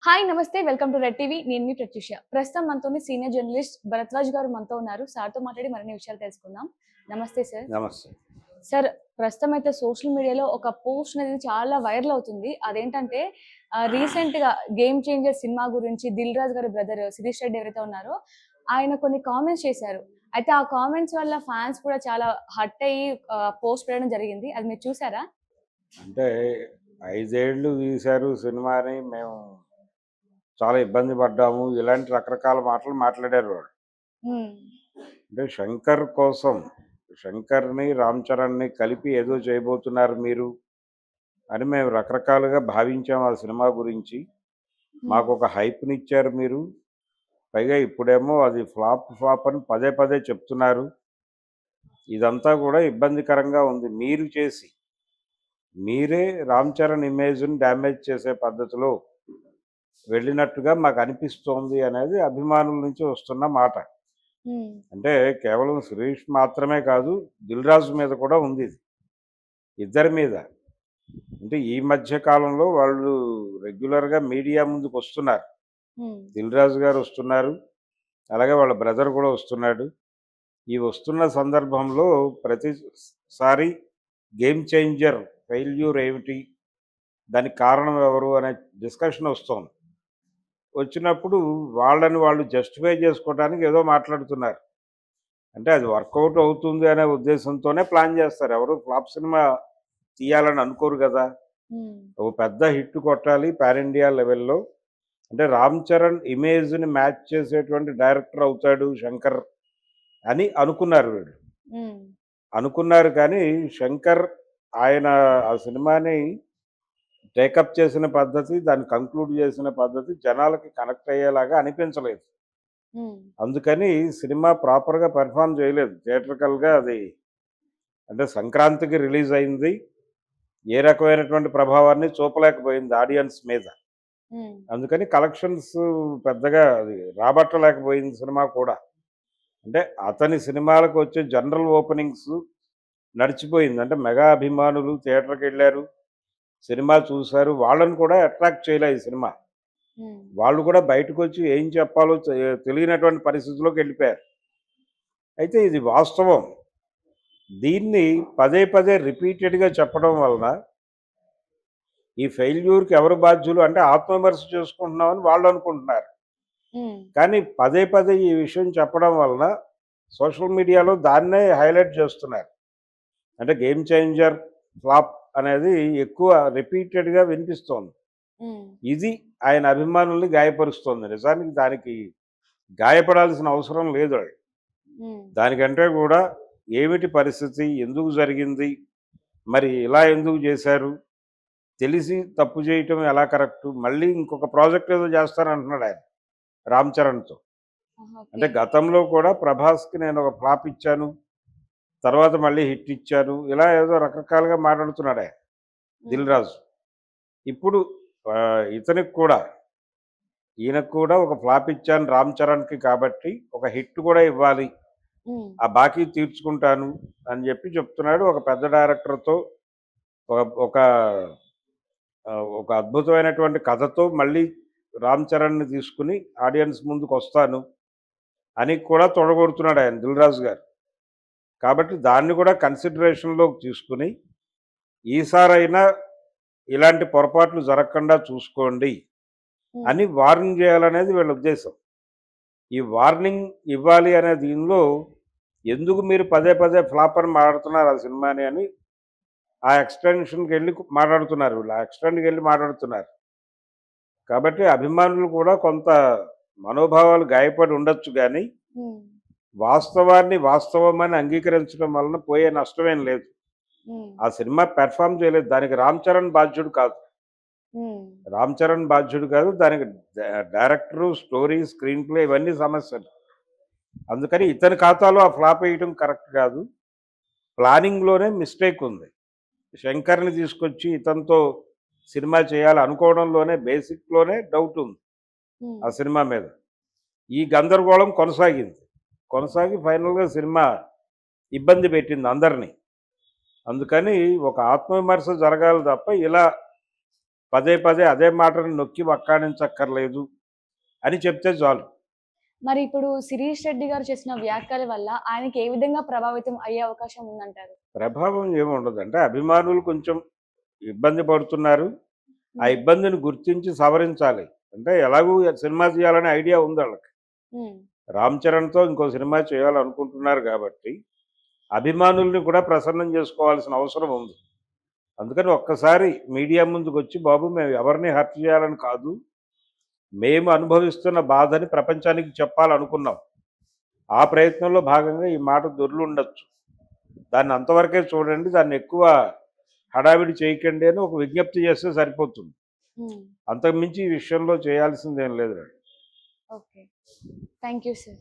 Hi! నమస్తే. Welcome to red TV. నేను మీ ప్రత్యూష. ప్రస్తుతం మనతోని సీనియర్ జర్నలిస్ట్ భరద్వాజ్ గారు మనతో ఉన్నారు. సార్‌తో మాట్లాడి మరిన్ని విషయాలు తెలుసుకుందాం. నమస్తే సార్. నమస్తే. సార్, ప్రస్తుతం అయితే సోషల్ మీడియాలో ఒక పోస్ట్ అనేది చాలా వైరల్ అవుతుంది. అదేంటంటే రీసెంట్‌గా 'గేమ్ చేంజర్' సినిమా గురించి 'దిల్ రాజు' గారి బ్రదర్ శిరీష్ రెడ్డి ఎవరైతే ఉన్నారో ఆయన కొన్ని కామెంట్స్ చేశారు. అయితే ఆ కామెంట్స్ వల్ల ఫ్యాన్స్ కూడా చాలా హర్ట్ అయ్యి పోస్ట్ పెట్టడం జరిగింది. అది మీరు చూసారా? అంటే 5 ఏళ్ళు తీశారు సినిమాని. మేము చాలా ఇబ్బంది పడ్డాము. ఇలాంటి రకరకాల మాటలు మాట్లాడారు వాళ్ళు. హ్మ్. అంటే శంకర్ కోసం, శంకర్‌ని, రామ్ చరణ్‌ని కలిపి ఏదో చేయబోతున్నారు మీరు అని మేము రకరకాలుగా భావించాం ఆ సినిమా గురించి. హ్మ్. మాకొక హైప్‌నిచ్చారు మీరు. పైగా ఇప్పుడేమో అది ఫ్లాప్, ఫ్లాప్ అని పదే పదే చెప్తున్నారు. ఇదంతా కూడా ఇబ్బందికరంగా ఉంది. మీరే రామ్ చరణ్ ఇమేజ్‌ని డ్యామేజ్ చేసే పద్ధతిలో వెళ్ళినట్టుగా మాకనిపిస్తోంది అనేది అభిమానుల నుంచి వస్తున్న మాట. హ్మ్. అంటే కేవలం 'శిరీష్' మాత్రమే కాదు, 'దిల్ రాజు' మీద కూడా ఉంది ఇది. ఇద్దరి మీద. అంటే ఈ మధ్య కాలంలో వాళ్ళు రెగ్యులర్‌గా మీడియా ముందుకొస్తున్నారు. హ్మ్. 'దిల్ రాజు' గారు వస్తున్నారు. అలాగే వాళ్ళ బ్రదర్ కూడా వస్తున్నాడు. ఈ వస్తున్న సందర్భంలో ప్రతిసారి 'గేమ్ చేంజర్' ఫెయిల్యూర్ ఏమిటి? దానికి కారణం ఎవరు? అనే డిస్కషన్ వస్తోంది. వచ్చినప్పుడు వాళ్ళని వాళ్ళు జస్టిఫై చేసుకోవడానికి ఏదో మాట్లాడుతున్నారు. అంటే అది వర్కౌట్ అవుతుంది అనే ఉద్దేశంతోనే ప్లాన్ చేస్తారు. ఎవరు ఫ్లాప్ సినిమా తీయాలని అనుకోరు గదా! హ్మ్. ఒక పెద్ద హిట్ కొట్టాలి పాన్ ఇండియా లెవెల్‌లో. అంటే 'రామ్ చరణ్' ఇమేజ్‌ని మ్యాచ్ చేసేటువంటి డైరెక్టర్ అవుతాడు 'శంకర్' అని అనుకున్నారు వీళ్ళు. హ్మ్. అనుకున్నారు కానీ 'శంకర్' ఆయన ఆ సినిమాని టేకప్ చేసిన పద్ధతి, దాన్ని కంక్లూడ్ చేసిన పద్ధతి జనాలకి కనెక్ట్ అయ్యేలాగా అనిపించలేదు. హ్మ్. అందుకని సినిమా ప్రాపర్‌గా పెర్ఫార్మ్ చేయలేదు. థియేట్రికల్‌గా అది అంటే సంక్రాంతికి రిలీజ్ అయింది. ఏ రకమైనటువంటి ప్రభావాన్ని చూపలేకపోయింది ఆడియన్స్ మీద. హ్మ్. అందుకని కలెక్షన్స్ పెద్దగా అది రాబట్టలేకపోయింది సినిమా కూడా. అంటే అతని సినిమాలకు వచ్చే జనరల్ ఓపెనింగ్స్ నడిచిపోయింది. అంటే మెగా అభిమానులు థియేటర్‌కెళ్లారు. సినిమా చూసారు. వాళ్ళని కూడా అట్రాక్ట్ చేయలే ఈ సినిమా. హ్మ్. వాళ్ళు కూడా బయటకొచ్చి ఏం చెప్పాలో తెలియనటువంటి పరిస్థితిలోకెళ్ళిపోయారు. అయితే ఇది వాస్తవం. దీన్ని పదే పదే రిపీటెడ్‌గా చెప్పడం వలన ఈ ఫెయిల్యూర్‌కి ఎవరు బాధ్యులు అంటే ఆత్మవిమర్శ చేసుకుంటున్నామని వాళ్ళు అనుకుంటున్నారు. హ్మ్. కానీ పదే పదే ఈ విషయం చెప్పడం వలన సోషల్ మీడియాలో దాన్నే హైలైట్ చేస్తున్నారు. అంటే 'గేమ్ చేంజర్' ఫ్లాప్ అనేది ఎక్కువ రిపీటెడ్‌గా వినిపిస్తోంది. హ్మ్. ఇది ఆయన అభిమానుల్ని గాయపరుస్తోంది. నిజానికి దానికి గాయపడాల్సిన అవసరం లేదు. హ్మ్. దానికంటే కూడా ఏమిటి పరిస్థితి? ఎందుకు జరిగింది? మరి ఇలా ఎందుకు చేశారు? తెలిసి తప్పు చేయటం ఎలా కరెక్టు? మళ్ళీ ఇంకొక ప్రాజెక్ట్ ఏదో చేస్తానంటున్నాడు ఆయన 'రామ్ చరణ్‌తో'. ఆహా! ఓకే. అంటే గతంలో కూడా 'ప్రభాస్‌కి నేను ఒక ఫ్లాప్ ఇచ్చాను. తర్వాత మళ్ళీ హిట్ ఇచ్చాను.' ఇలా ఏదో రకరకాలుగా మాట్లాడుతున్నాడు ఆయన హ్మ్. 'దిల్ రాజు.' ఇప్పుడు ఇతనికి కూడా ఈయనకు కూడా ఒక ఫ్లాప్ ఇచ్చాను 'రామ్ చరణ్‌కి' కాబట్టి ఒక హిట్ కూడా ఇవ్వాలి. హ్మ్. ఆ బాకీ తీర్చుకుంటాను అని చెప్తున్నాడు. ఒక పెద్ద డైరెక్టర్‌తో ఒక ఒక ఒక అద్భుతమైనటువంటి కథతో మళ్ళీ 'రామ్ చరణ్‌ని' తీసుకొని ఆడియన్స్ ముందుకొస్తాను అని కూడా తొడగొడుతున్నాడు ఆయన 'దిల్ రాజు' గారు. కాబట్టి దాన్ని కూడా కన్సిడరేషన్‌లోకి తీసుకొని ఈసారైనా ఇలాంటి పొరపాట్లు జరగకుండా చూసుకోండి హ్మ్. అని వార్నింగ్ చేయాలనేది వీళ్ళ ఉద్దేశం. ఈ వార్నింగ్ ఇవ్వాలి అనే దీనిలో ఎందుకు మీరు పదే పదే ఫ్లాప్ అని మాట్లాడుతున్నారు ఆ సినిమాని అని ఆ ఎక్స్‌టెన్షన్‌కెళ్ళి మాట్లాడుతున్నారు వీళ్ళు. ఆ ఎక్స్‌టెంట్‌కెళ్ళి మాట్లాడుతున్నారు. కాబట్టి అభిమానులు కూడా కొంత మనోభావాలు గాయపడి ఉండొచ్చు గానీ, హ్మ్. వాస్తవాన్ని వాస్తవమని అంగీకరించడం వలన పోయే నష్టమేం లేదు. హ్మ్. ఆ సినిమా పెర్ఫార్మ్ చేయలేదు. దానికి 'రామ్ చరణ్' బాధ్యుడు కాదు. హ్మ్. 'రామ్ చరణ్' బాధ్యుడు కాదు. దానికి డైరెక్టరు, స్టోరీ, స్క్రీన్ ప్లే ఇవన్నీ సమస్యలు. అందుకని ఇతని ఖాతాలో ఆ ఫ్లాప్ ఎయటం కరెక్ట్ కాదు. ప్లానింగ్‌లోనే మిస్టేక్ ఉంది. 'శంకర్‌ని' తీసుకొచ్చి ఇతనితో సినిమా చేయాలి అనుకోవడంలోనే బేసిక్‌లోనే డౌట్ ఉంది హ్మ్. ఆ సినిమా మీద. ఈ గందరగోళం కొనసాగింది. కొనసాగి ఫైనల్‌గా సినిమా ఇబ్బంది పెట్టింది అందరిని. అందుకని ఒక ఆత్మవిమర్శ జరగాలి తప్ప ఇలా పదే పదే అదే మాటను నొక్కి వక్కాణించక్కర్లేదు అని చెప్తే చాలు. మరి ఇప్పుడు శిరీష్ రెడ్డి గారు చేసిన వ్యాఖ్యల వల్ల ఆయనకి ఏ విధంగా ప్రభావితం అయ్యే అవకాశం ఉందంటారు? ప్రభావం ఏముండదు. అంటే అభిమానులు కొంచెం ఇబ్బంది పడుతున్నారు. ఆ హ్మ్. ఇబ్బందిని గుర్తించి సవరించాలి. అంటే ఎలాగూ సినిమా తీయాలనే ఐడియా ఉంది ఆళ్ళకి. హ్మ్. రామ్ చరణ్‌తో ఇంకో సినిమా చేయాలనుకుంటున్నారు గాబట్టి, అభిమానుల్ని కూడా ప్రసన్నం చేసుకోవాల్సిన అవసరం ఉంది. అందుకని ఒక్కసారి మీడియా ముందుకొచ్చి, బాబు మేము ఎవరిని హర్ట్ చేయాలని కాదు. మేము అనుభవిస్తున్న బాధని ప్రపంచానికి చెప్పాలనుకున్నాం. ఆ ప్రయత్నంలో భాగంగా ఈ మాట దొర్లుండొచ్చు. దాన్ని అంతవరకే చూడండి. దాన్ని ఎక్కువ హడావిడి చేయకండి అని ఒక విజ్ఞప్తి చేస్తే సరిపోతుంది. హ్మ్. అంతకు మించి ఈ విషయంలో చేయాల్సిందేం లేదులెండి. ఓకే. Thank you sir.